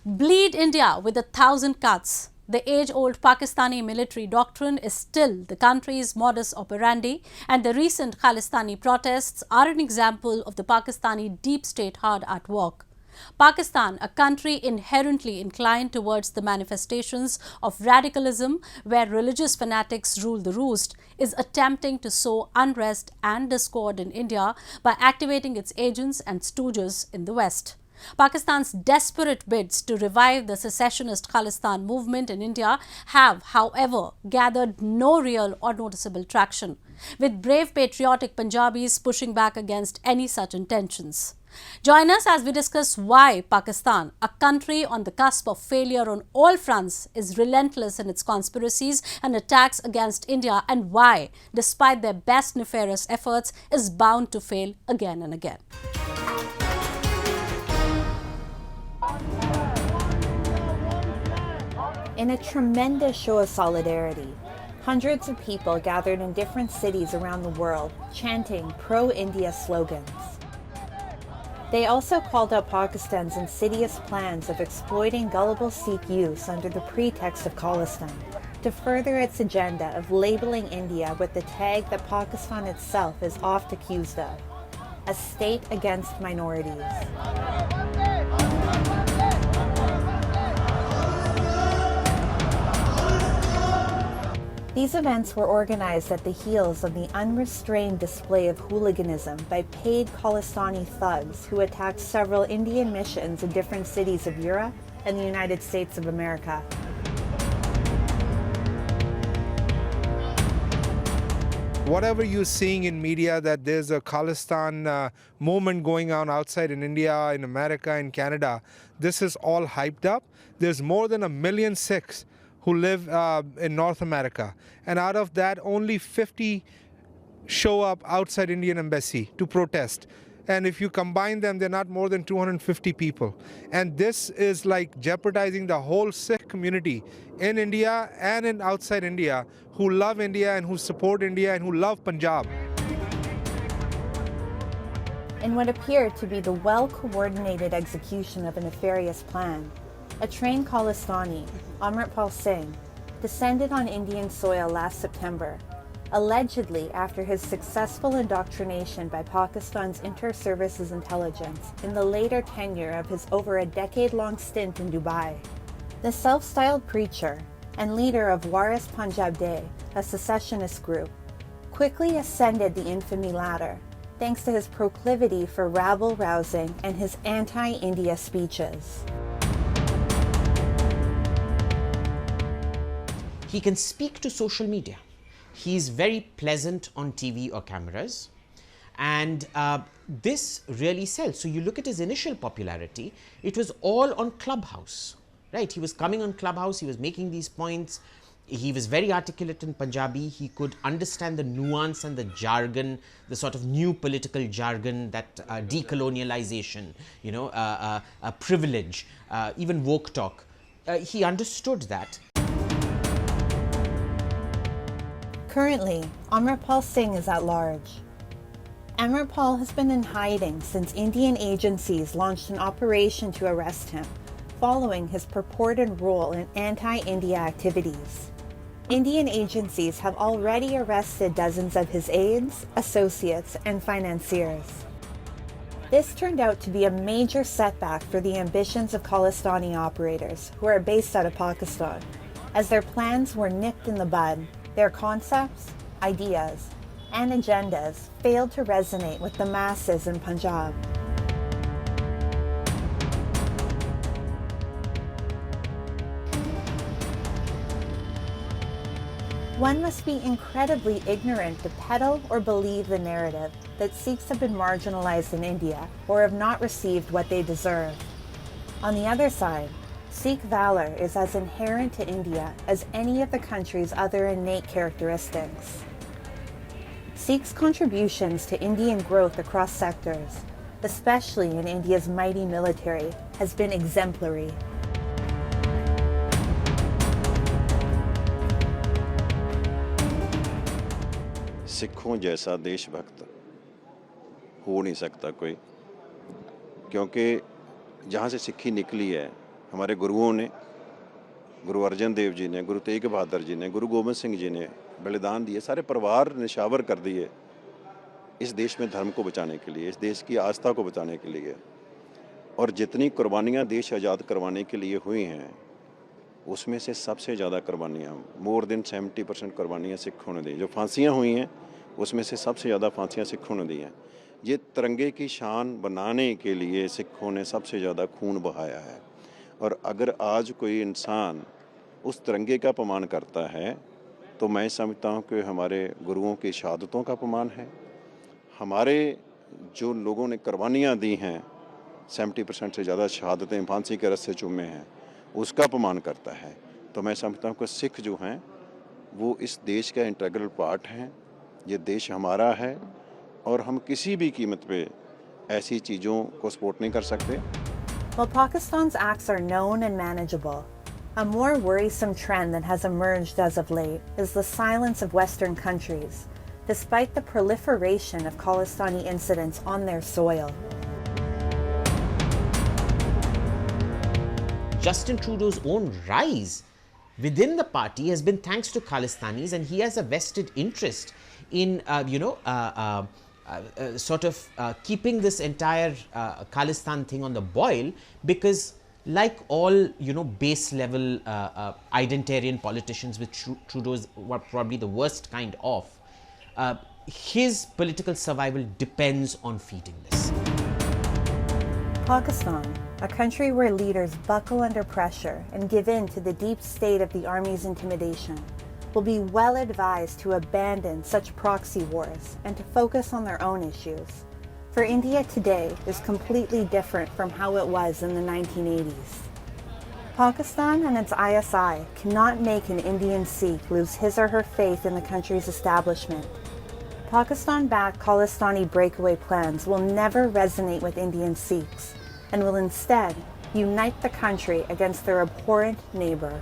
Bleed India with 1,000 cuts. The age-old Pakistani military doctrine is still the country's modus operandi, and the recent Khalistani protests are an example of the Pakistani deep state hard at work. Pakistan, a country inherently inclined towards the manifestations of radicalism where religious fanatics rule the roost, is attempting to sow unrest and discord in India by activating its agents and stooges in the West. Pakistan's desperate bids to revive the secessionist Khalistan movement in India have, however, gathered no real or noticeable traction, with brave patriotic Punjabis pushing back against any such intentions. Join us as we discuss why Pakistan, a country on the cusp of failure on all fronts, is relentless in its conspiracies and attacks against India, and why, despite their best nefarious efforts, is bound to fail again and again. In a tremendous show of solidarity, hundreds of people gathered in different cities around the world, chanting pro-India slogans. They also called out Pakistan's insidious plans of exploiting gullible Sikh youths under the pretext of Khalistan, to further its agenda of labeling India with the tag that Pakistan itself is oft accused of, a state against minorities. These events were organized at the heels of the unrestrained display of hooliganism by paid Khalistani thugs who attacked several Indian missions in different cities of Europe and the United States of America. Whatever you're seeing in media that there's a Khalistan movement going on outside in India, in America, in Canada, this is all hyped up. There's more than 1 million Sikhs who live in North America. And out of that, only 50 show up outside Indian embassy to protest. And if you combine them, they're not more than 250 people. And this is like jeopardizing the whole Sikh community in India and in outside India who love India and who support India and who love Punjab. In what appeared to be the well-coordinated execution of a nefarious plan, a trained Khalistani, Amritpal Singh, descended on Indian soil last September, allegedly after his successful indoctrination by Pakistan's inter-services intelligence in the later tenure of his over a decade-long stint in Dubai. The self-styled preacher and leader of Waris Punjab Day, a secessionist group, quickly ascended the infamy ladder thanks to his proclivity for rabble-rousing and his anti-India speeches. He can speak to social media. He's very pleasant on TV or cameras, and this really sells. So you look at his initial popularity, it was all on Clubhouse, right? He was coming on Clubhouse, he was making these points, he was very articulate in Punjabi, he could understand the nuance and the jargon, the sort of new political jargon, that decolonialization, you know, privilege, even woke talk. He understood that. Currently, Amritpal Singh is at large. Amritpal has been in hiding since Indian agencies launched an operation to arrest him, following his purported role in anti-India activities. Indian agencies have already arrested dozens of his aides, associates, and financiers. This turned out to be a major setback for the ambitions of Khalistani operators, who are based out of Pakistan, as their plans were nipped in the bud. Their concepts, ideas, and agendas failed to resonate with the masses in Punjab. One must be incredibly ignorant to peddle or believe the narrative that Sikhs have been marginalized in India or have not received what they deserve. On the other side, Sikh valor is as inherent to India as any of the country's other innate characteristics. Sikhs' contributions to Indian growth across sectors, especially in India's mighty military, has been exemplary. सिखों जैसा देशभक्त हो नहीं सकता कोई, क्योंकि जहाँ से सिक्खी निकली है हमारे गुरुओं ने, गुरु अर्जन देव जी ने, गुरु तेग बहादुर जी ने, गुरु गोबिंद सिंह जी ने बलिदान दिए, सारे परिवार निशावर कर दिए इस देश में धर्म को बचाने के लिए, इस देश की आस्था को बचाने के लिए। और जितनी कुर्बानियाँ देश आज़ाद करवाने के लिए हुई हैं, उसमें से सबसे ज़्यादा कुर्बानियाँ, मोर देन 70% कुर्बानियाँ सिखों ने दी। जो फांसियाँ हुई हैं उसमें से सबसे ज़्यादा फांसियाँ सिखों ने दी हैं। ये तिरंगे की शान बनाने के लिए सिखों ने सबसे ज़्यादा खून बहाया है। और अगर आज कोई इंसान उस तिरंगे का अपमान करता है तो मैं समझता हूँ कि हमारे गुरुओं की शहादतों का अपमान है। हमारे जो लोगों ने कुर्बानियाँ दी हैं, 70% से ज़्यादा शहादतें फांसी के रस्से चूमे हैं, उसका अपमान करता है। तो मैं समझता हूँ कि सिख जो हैं वो इस देश का इंटीग्रल पार्ट हैं। ये देश हमारा है और हम किसी भी कीमत पे ऐसी चीज़ों को सपोर्ट नहीं कर सकते। While Pakistan's acts are known and manageable, a more worrisome trend that has emerged as of late is the silence of Western countries, despite the proliferation of Khalistani incidents on their soil. Justin Trudeau's own rise within the party has been thanks to Khalistanis, and he has a vested interest in, keeping this entire Khalistan thing on the boil, because like all, base level identitarian politicians, which Trudeau's were probably the worst kind of, his political survival depends on feeding this. Pakistan, a country where leaders buckle under pressure and give in to the deep state of the army's intimidation, will be well advised to abandon such proxy wars and to focus on their own issues. For India today is completely different from how it was in the 1980s. Pakistan and its ISI cannot make an Indian Sikh lose his or her faith in the country's establishment. Pakistan-backed Khalistani breakaway plans will never resonate with Indian Sikhs and will instead unite the country against their abhorrent neighbor.